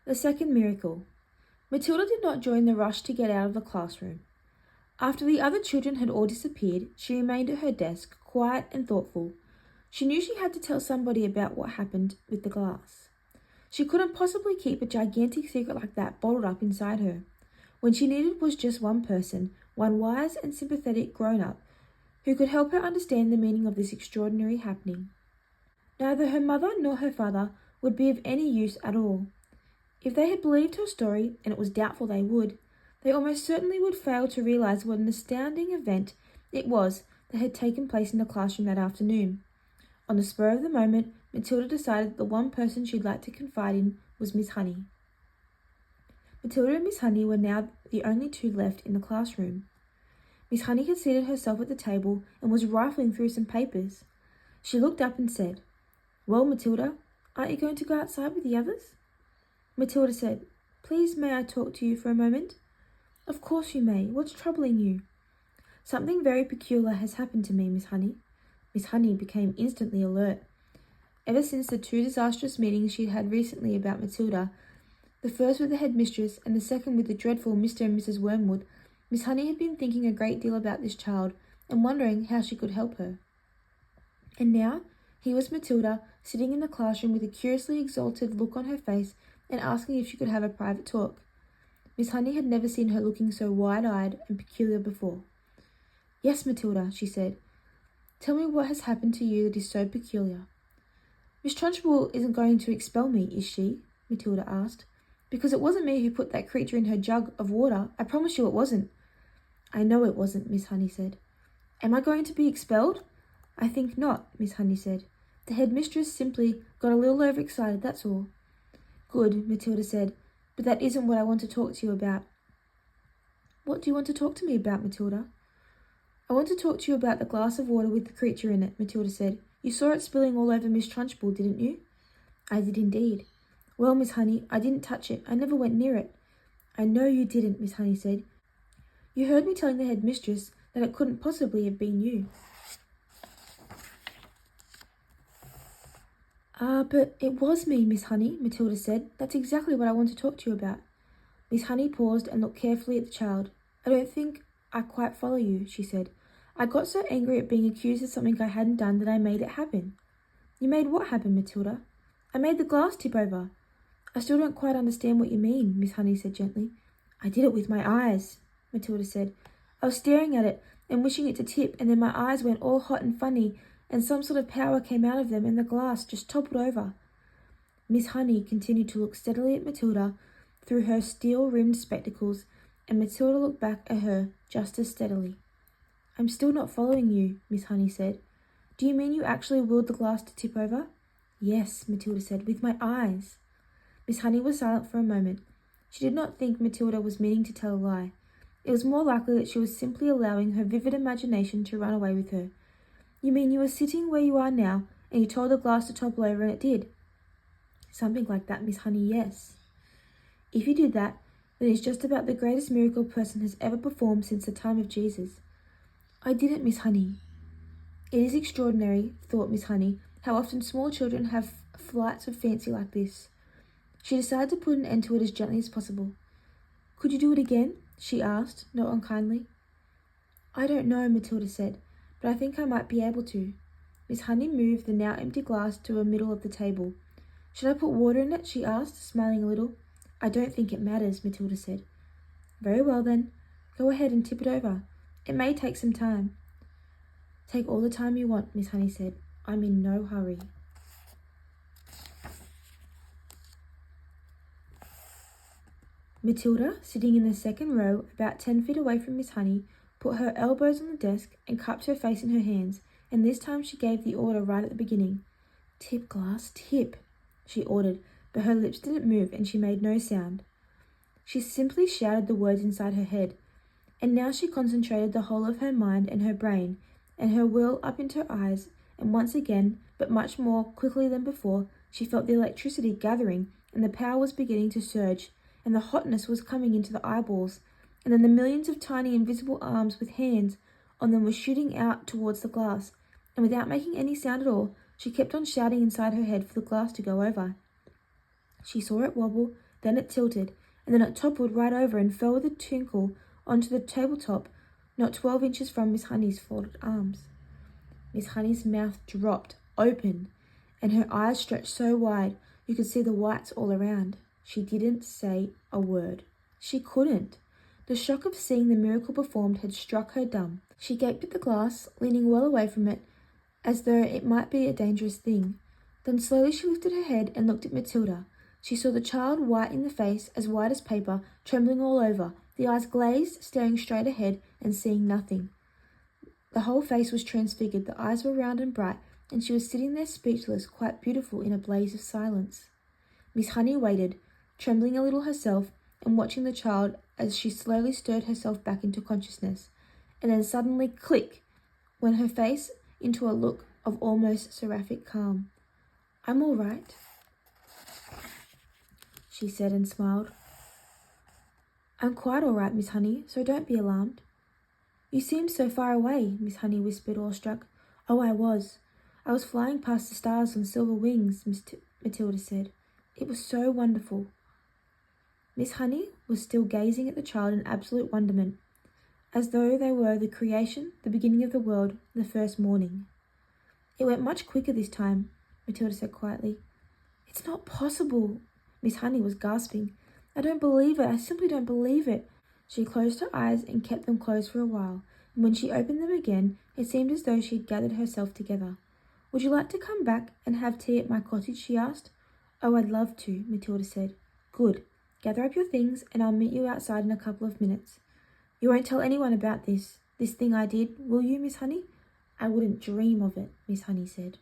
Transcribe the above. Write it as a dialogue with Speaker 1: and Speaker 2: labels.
Speaker 1: The second miracle. Matilda did not join the rush to get out of the classroom. After the other children had all disappeared, she remained at her desk, quiet and thoughtful. She knew she had to tell somebody about what happened with the glass. She couldn't possibly keep a gigantic secret like that bottled up inside her. What she needed was just one person, one wise and sympathetic grown-up, who could help her understand the meaning of this extraordinary happening. Neither her mother nor her father would be of any use at all. If they had believed her story, and it was doubtful they would, they almost certainly would fail to realize what an astounding event it was that had taken place in the classroom that afternoon. On the spur of the moment, Matilda decided that the one person she'd like to confide in was Miss Honey. Matilda and Miss Honey were now the only two left in the classroom. Miss Honey had seated herself at the table and was rifling through some papers. She looked up and said, "Well, Matilda, aren't you going to go outside with the others?" Matilda said, "Please, may I talk to you for a moment?" "Of course you may. What's troubling you?" "Something very peculiar has happened to me, Miss Honey." Miss Honey became instantly alert. Ever since the two disastrous meetings she had recently about Matilda, the first with the headmistress and the second with the dreadful Mr. and Mrs. Wormwood, Miss Honey had been thinking a great deal about this child and wondering how she could help her. And now, here was Matilda sitting in the classroom with a curiously exalted look on her face and asking if she could have a private talk. Miss Honey had never seen her looking so wide-eyed and peculiar before. "Yes, Matilda," she said. "Tell me what has happened to you that is so peculiar." "Miss Trunchbull isn't going to expel me, is she?" Matilda asked. "Because it wasn't me who put that creature in her jug of water. I promise you it wasn't." "I know it wasn't," Miss Honey said. "Am I going to be expelled?" "I think not," Miss Honey said. "The headmistress simply got a little overexcited, that's all." "Good," Matilda said, "but that isn't what I want to talk to you about." "What do you want to talk to me about, Matilda?" "I want to talk to you about the glass of water with the creature in it," Matilda said. "You saw it spilling all over Miss Trunchbull, didn't you?" "I did indeed." "Well, Miss Honey, I didn't touch it. I never went near it." "I know you didn't," Miss Honey said. "You heard me telling the headmistress that it couldn't possibly have been you." But it was me, Miss Honey," Matilda said. "That's exactly what I want to talk to you about." Miss Honey paused and looked carefully at the child. "I don't think I quite follow you," she said. "I got so angry at being accused of something I hadn't done that I made it happen." "You made what happen, Matilda?" "I made the glass tip over." "I still don't quite understand what you mean," Miss Honey said gently. "I did it with my eyes," Matilda said. "I was staring at it and wishing it to tip, and then my eyes went all hot and funny, and some sort of power came out of them, and the glass just toppled over." Miss Honey continued to look steadily at Matilda through her steel-rimmed spectacles, and Matilda looked back at her just as steadily. "I'm still not following you," Miss Honey said. "Do you mean you actually willed the glass to tip over?" "Yes," Matilda said, "with my eyes." Miss Honey was silent for a moment. She did not think Matilda was meaning to tell a lie. It was more likely that she was simply allowing her vivid imagination to run away with her. "You mean you were sitting where you are now, and you told the glass to topple over and it did?" "Something like that, Miss Honey, yes." "If you did that, then it's just about the greatest miracle a person has ever performed since the time of Jesus." "I didn't, Miss Honey." "It is extraordinary," thought Miss Honey, "how often small children have flights of fancy like this." She decided to put an end to it as gently as possible. "Could you do it again?" she asked, not unkindly. "I don't know," Matilda said, "but I think I might be able to." Miss Honey moved the now empty glass to the middle of the table. "Should I put water in it?" she asked, smiling a little. "I don't think it matters," Matilda said. "Very well, then. Go ahead and tip it over. It may take some time." "Take all the time you want," Miss Honey said. "I'm in no hurry." Matilda, sitting in the second row, about 10 feet away from Miss Honey, put her elbows on the desk and cupped her face in her hands, and this time she gave the order right at the beginning. "Tip, glass, tip," she ordered, but her lips didn't move and she made no sound. She simply shouted the words inside her head, and now she concentrated the whole of her mind and her brain and her will up into her eyes, and once again, but much more quickly than before, she felt the electricity gathering, and the power was beginning to surge, and the hotness was coming into the eyeballs, and then the millions of tiny invisible arms with hands on them were shooting out towards the glass, and without making any sound at all, she kept on shouting inside her head for the glass to go over. She saw it wobble, Then it tilted, and then it toppled right over and fell with a tinkle onto the tabletop, not 12 inches from Miss Honey's folded arms. Miss Honey's mouth dropped open, and her eyes stretched so wide you could see the whites all around. She didn't say a word. She couldn't. The shock of seeing the miracle performed had struck her dumb. She gaped at the glass, leaning well away from it, as though it might be a dangerous thing. Then slowly she lifted her head and looked at Matilda. She saw the child, white in the face, as white as paper, trembling all over, the eyes glazed, staring straight ahead and seeing nothing. The whole face was transfigured, the eyes were round and bright, and she was sitting there speechless, quite beautiful in a blaze of silence. Miss Honey waited, trembling a little herself, and watching the child as she slowly stirred herself back into consciousness, and then suddenly, click, went her face into a look of almost seraphic calm. "I'm all right," she said and smiled. "I'm quite all right, Miss Honey, so don't be alarmed." "You seem so far away," Miss Honey whispered, awestruck. "Oh, I was flying past the stars on silver wings," Matilda said. "It was so wonderful." Miss Honey was still gazing at the child in absolute wonderment, as though they were the creation, the beginning of the world, the first morning. "It went much quicker this time," Matilda said quietly. "It's not possible," Miss Honey was gasping. "I don't believe it. I simply don't believe it." She closed her eyes and kept them closed for a while, and when she opened them again, it seemed as though she had gathered herself together. "Would you like to come back and have tea at my cottage?" she asked. "Oh, I'd love to," Matilda said. "Good. Gather up your things, and I'll meet you outside in a couple of minutes. You won't tell anyone about this thing I did, will you, Miss Honey?" "I wouldn't dream of it," Miss Honey said.